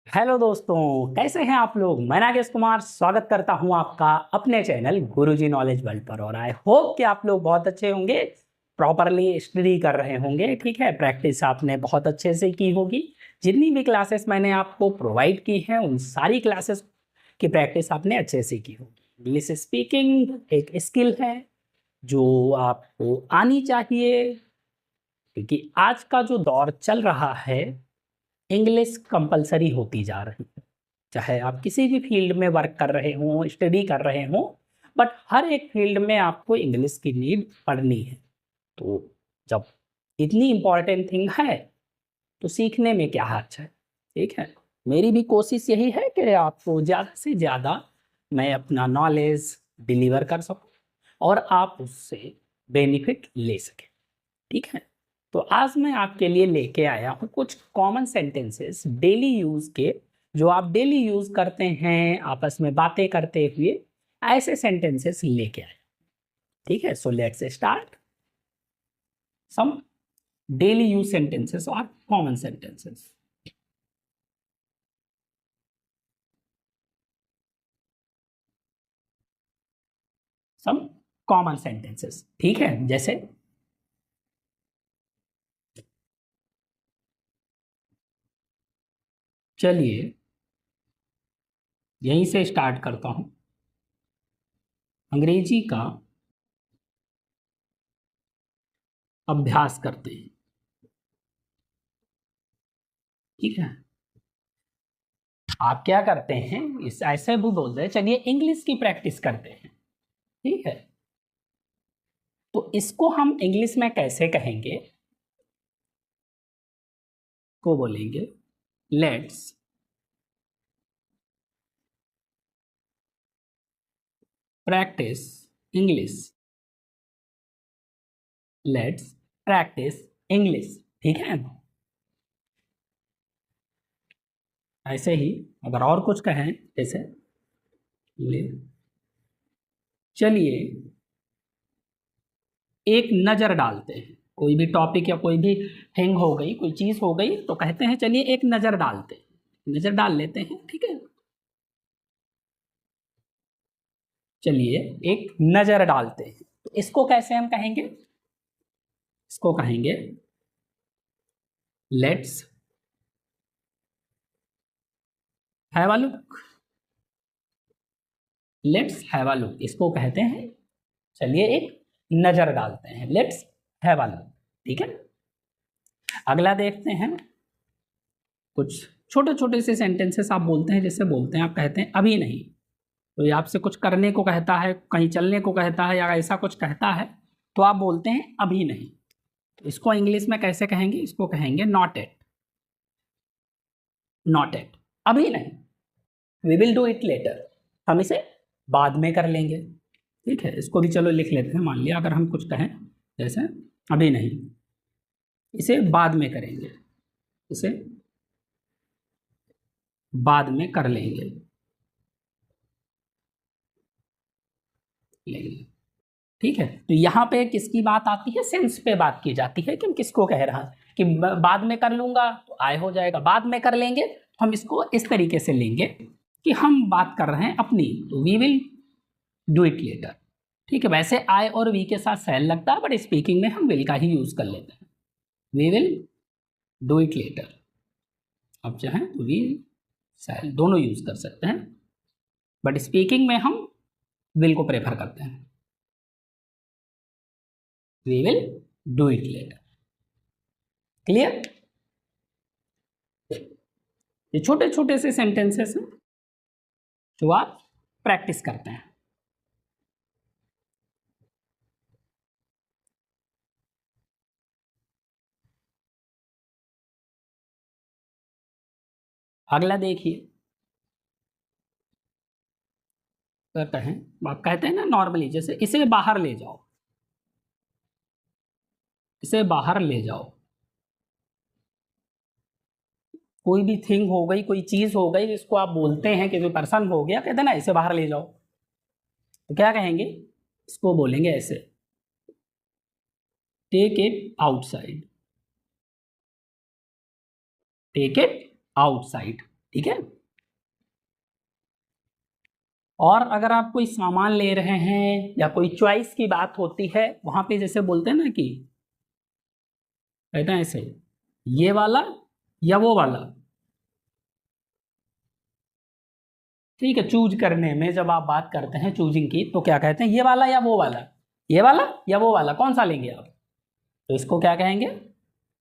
Hello दोस्तों, कैसे हैं आप लोग। मैं नागेश कुमार स्वागत करता हूं आपका अपने चैनल गुरुजी नॉलेज वर्ल्ड पर। और आई होप कि आप लोग बहुत अच्छे होंगे, प्रॉपरली स्टडी कर रहे होंगे। ठीक है, प्रैक्टिस आपने बहुत अच्छे से की होगी। जितनी भी क्लासेस मैंने आपको प्रोवाइड की हैं उन सारी क्लासेस की प्रैक्टिस आपने अच्छे से की होगी। इंग्लिश स्पीकिंग एक स्किल है जो आपको आनी चाहिए, क्योंकि आज का जो दौर चल रहा है इंग्लिश कंपलसरी होती जा रही है। चाहे आप किसी भी फील्ड में वर्क कर रहे हों, स्टडी कर रहे हों, बट हर एक फील्ड में आपको इंग्लिश की नीड पड़नी है। तो जब इतनी इम्पॉर्टेंट थिंग है तो सीखने में क्या हर्ज है। ठीक है, मेरी भी कोशिश यही है कि आपको ज़्यादा से ज़्यादा मैं अपना नॉलेज डिलीवर कर सकूं और आप उससे बेनिफिट ले सकें। ठीक है, तो आज मैं आपके लिए लेके आया हूँ कुछ कॉमन सेंटेंसेस डेली यूज के, जो आप डेली यूज करते हैं आपस में बातें करते हुए। ऐसे सेंटेंसेस लेके आया। ठीक है, so let's start some daily use sentences और common sentences. Some common sentences, ठीक है। जैसे चलिए यहीं से स्टार्ट करता हूं। अंग्रेजी का अभ्यास करते हैं। ठीक है, आप क्या करते हैं, इस ऐसे भी बोलते हैं चलिए इंग्लिश की प्रैक्टिस करते हैं। ठीक है, तो इसको हम इंग्लिश में कैसे कहेंगे, को बोलेंगे let's practice English. Let's practice English. ठीक है, ऐसे ही अगर और कुछ कहें जैसे ले चलिए एक नजर डालते हैं। कोई भी टॉपिक या कोई भी थिंग हो गई, कोई चीज हो गई, तो कहते हैं चलिए एक नजर डालते हैं, नजर डाल लेते हैं। ठीक है, चलिए एक नजर डालते हैं, तो इसको कैसे हम कहेंगे, इसको कहेंगे let's have a look. Let's have a look इसको कहते हैं, चलिए एक नजर डालते हैं, लेट्स हैव अ लुक। ठीक है, अगला देखते हैं। कुछ छोटे छोटे से सेंटेंसेस आप बोलते हैं, जैसे बोलते हैं, आप कहते हैं अभी नहीं। तो ये आपसे कुछ करने को कहता है, कहीं चलने को कहता है या ऐसा कुछ कहता है, तो आप बोलते हैं अभी नहीं। तो इसको इंग्लिश में कैसे कहेंगे, इसको कहेंगे नॉट एट। नॉट एट, अभी नहीं। We will do it later, हम इसे बाद में कर लेंगे। ठीक है, इसको भी चलो लिख लेते हैं। मान लिया अगर हम कुछ कहें जैसे अभी नहीं, इसे बाद में करेंगे, इसे बाद में कर लेंगे, लेंगे। ठीक है, तो यहाँ पे किसकी बात आती है, सेंस पे बात की जाती है कि हम किसको कह रहा है कि बाद में कर लूंगा तो आय हो जाएगा, बाद में कर लेंगे तो हम इसको इस तरीके से लेंगे कि हम बात कर रहे हैं अपनी, तो we will do it later. ठीक है, वैसे आई और वी के साथ सेल लगता है, बट स्पीकिंग में हम विल का ही यूज कर लेते हैं। We will do it later. अब चाहें तो वी सेल दोनों यूज कर सकते हैं, बट स्पीकिंग में हम विल को प्रेफर करते हैं। We will do it later. Clear, ये छोटे छोटे से सेंटेंसेस हैं जो आप प्रैक्टिस करते हैं। अगला देखिए, करते हैं, आप कहते हैं ना नॉर्मली, जैसे इसे बाहर ले जाओ, इसे बाहर ले जाओ। कोई भी थिंग हो गई, कोई चीज हो गई जिसको आप बोलते हैं कि कोई पर्सन हो गया, कहते हैं ना इसे बाहर ले जाओ, तो क्या कहेंगे, इसको बोलेंगे ऐसे, take it outside. Take it outside. ठीक है। और अगर आप कोई सामान ले रहे हैं या कोई चॉइस की बात होती है, वहां पे जैसे बोलते हैं ना कि कहते हैं ऐसे, ये वाला या वो वाला, ठीक है। चूज करने में जब आप बात करते हैं चूजिंग की, तो क्या कहते हैं, ये वाला या वो वाला, ये वाला या वो वाला, कौन सा लेंगे आप? तो इसको क्या कहेंगे,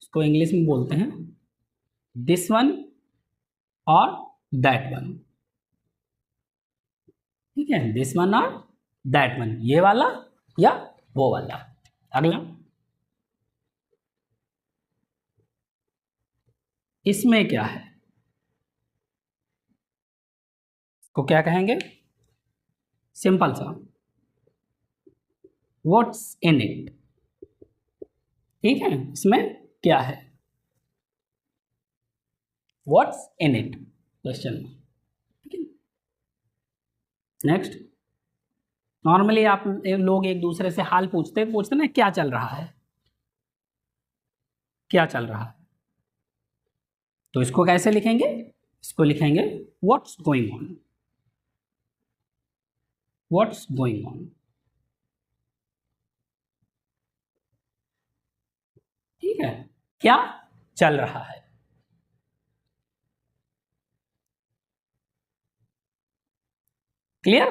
इसको इंग्लिश में बोलते हैं दिस वन और दैट वन। ठीक है, दिस वन और दैट वन, ये वाला या वो वाला। अगला, इसमें क्या है, को क्या कहेंगे, सिंपल सा, व्हाट्स इन इट। ठीक है, इसमें क्या है, व्हाट्स इन इट, क्वेश्चन। ठीक है, नेक्स्ट, नॉर्मली आप लोग एक दूसरे से हाल पूछते पूछते ना, क्या चल रहा है, क्या चल रहा है, तो इसको कैसे लिखेंगे, इसको लिखेंगे what's going on, what's going on. ठीक है, क्या चल रहा है। क्लियर?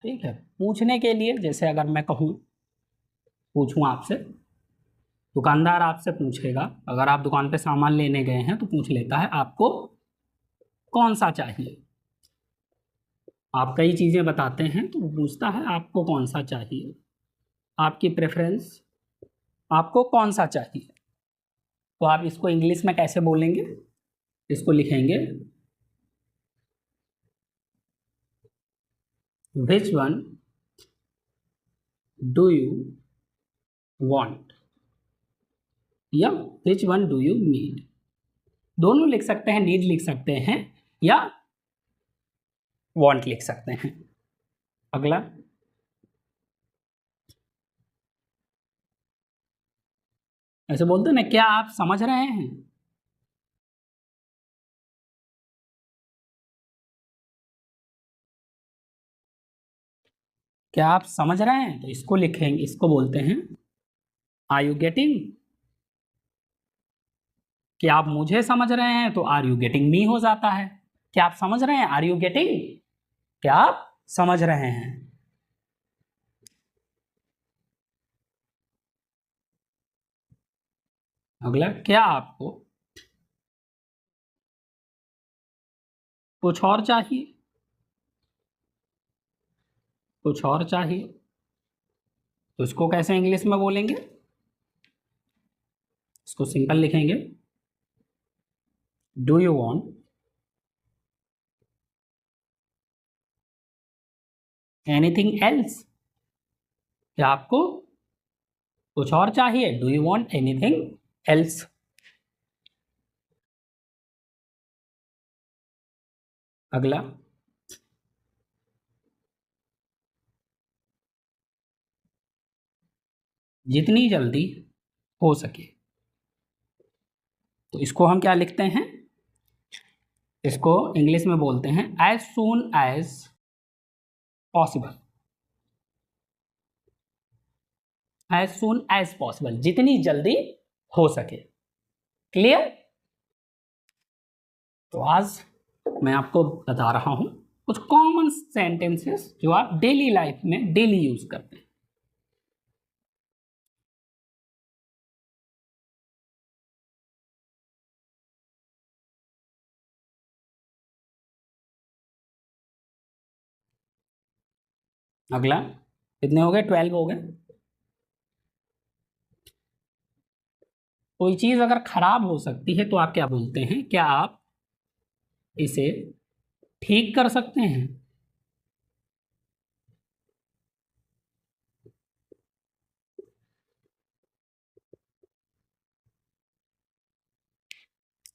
ठीक है, पूछने के लिए जैसे अगर मैं कहूँ, पूछूं आपसे, दुकानदार आपसे पूछेगा, अगर आप दुकान पे सामान लेने गए हैं तो पूछ लेता है आपको कौन सा चाहिए। आप कई चीज़ें बताते हैं तो वो पूछता है आपको कौन सा चाहिए, आपकी प्रेफरेंस, आपको कौन सा चाहिए। तो आप इसको इंग्लिश में कैसे बोलेंगे, इसको लिखेंगे which one do you want या which one do you need. दोनों लिख सकते हैं, नीड लिख सकते हैं या वांट लिख सकते हैं। अगला, ऐसे बोलते हैं ना, क्या आप समझ रहे हैं, क्या आप समझ रहे हैं, तो इसको लिखेंगे, इसको बोलते हैं आर यू गेटिंग। क्या आप मुझे समझ रहे हैं, तो आर यू गेटिंग मी हो जाता है। क्या आप समझ रहे हैं, आर यू गेटिंग, क्या आप समझ रहे हैं। अगला, क्या आपको कुछ और चाहिए, कुछ और चाहिए, तो इसको कैसे इंग्लिश में बोलेंगे, इसको सिंपल लिखेंगे do you want anything else. क्या आपको कुछ और चाहिए, do you want anything else. अगला, जितनी जल्दी हो सके, तो इसको हम क्या लिखते हैं, इसको इंग्लिश में बोलते हैं as soon as possible, as soon as possible, जितनी जल्दी हो सके। क्लियर? तो आज मैं आपको बता रहा हूं कुछ कॉमन सेंटेंसेस जो आप डेली लाइफ में डेली यूज करते हैं। अगला, कितने हो गए, 12 हो गए। कोई चीज अगर खराब हो सकती है तो आप क्या बोलते हैं, क्या आप इसे ठीक कर सकते हैं।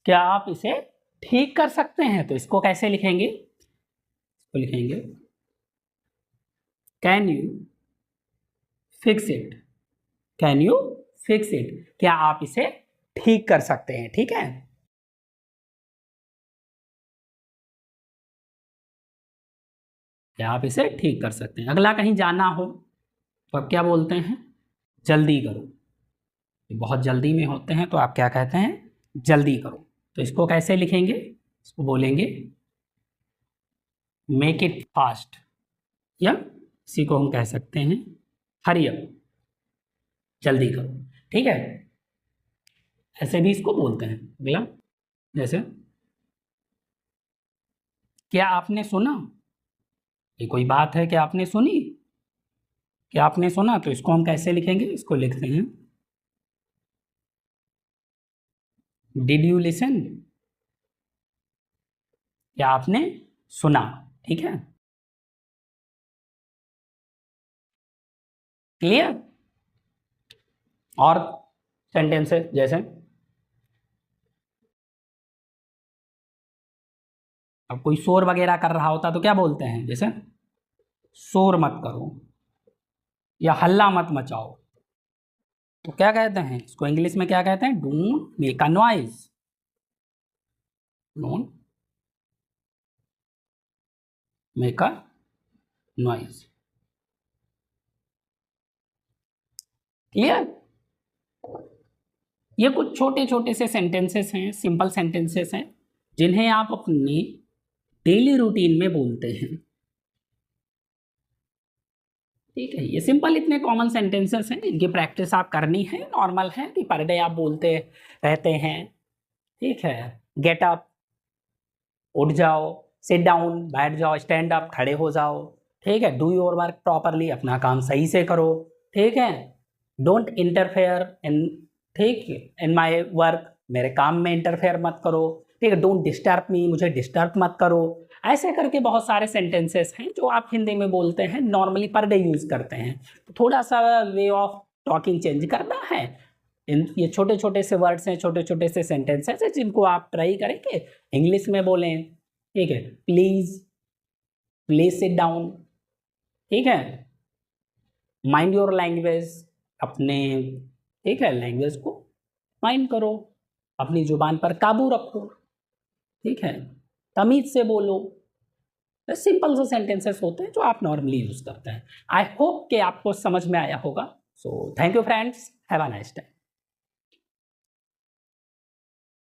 क्या आप इसे ठीक कर सकते हैं, तो इसको कैसे लिखेंगे, इसको लिखेंगे can you fix it, can you fix it, क्या आप इसे ठीक कर सकते हैं, ठीक है। क्या आप इसे ठीक कर सकते हैं। अगला कहीं जाना हो तो आप क्या बोलते हैं, जल्दी करो, बहुत जल्दी में होते हैं तो आप क्या कहते हैं, जल्दी करो। तो इसको कैसे लिखेंगे, इसको बोलेंगे मेक इट फास्ट, या इसी को हम कह सकते हैं हरी अप, जल्दी करो, ठीक है। ऐसे भी इसको बोलते हैं। अगला जैसे क्या आपने सुना, ये कोई बात है, क्या आपने सुनी, क्या आपने सुना, तो इसको हम कैसे लिखेंगे, इसको लिखते हैं डिड यू लिसन, क्या आपने सुना, ठीक है। क्लियर। और सेंटेंसेस जैसे अब कोई शोर वगैरह कर रहा होता तो क्या बोलते हैं, जैसे शोर मत करो या हल्ला मत मचाओ, तो क्या कहते हैं इसको इंग्लिश में, क्या कहते हैं, don't make a noise, don't make a noise. Clear. ये कुछ छोटे छोटे से सेंटेंसेस हैं, सिंपल सेंटेंसेस हैं, जिन्हें आप अपने डेली रूटीन में बोलते हैं, ठीक है। ये सिंपल इतने कॉमन सेंटेंसेस हैं, इनकी प्रैक्टिस आप करनी है, नॉर्मल है कि पर डे आप बोलते रहते हैं, ठीक है। गेट अप, उठ जाओ, सिट डाउन, बैठ जाओ, स्टैंड अप, खड़े हो जाओ, ठीक है। डू योर वर्क प्रॉपरली, अपना काम सही से करो, ठीक है। डोंट इंटरफेयर इन, ठीक, इन माई वर्क, मेरे काम में इंटरफेयर मत करो, ठीक है। डोंट डिस्टर्ब मी, मुझे डिस्टर्ब मत करो। ऐसे करके बहुत सारे सेंटेंसेस हैं जो आप हिंदी में बोलते हैं, नॉर्मली पर डे यूज करते हैं। तो थोड़ा सा वे ऑफ टॉकिंग चेंज करना है। ये छोटे छोटे से वर्ड्स हैं, छोटे छोटे से सेंटेंसेस हैं, जिनको आप ट्राई करेंगे इंग्लिश में बोलें, ठीक है। प्लीज, प्लीज सिट डाउन, ठीक है। माइंड योर लैंग्वेज, अपने, ठीक है, लैंग्वेज को माइंड करो, अपनी जुबान पर काबू रखो, ठीक है। तमीज से बोलो। सिंपल से सेंटेंसेस होते हैं जो आप नॉर्मली यूज करते हैं। आई होप कि आपको समझ में आया होगा। So thank you friends, have a nice day.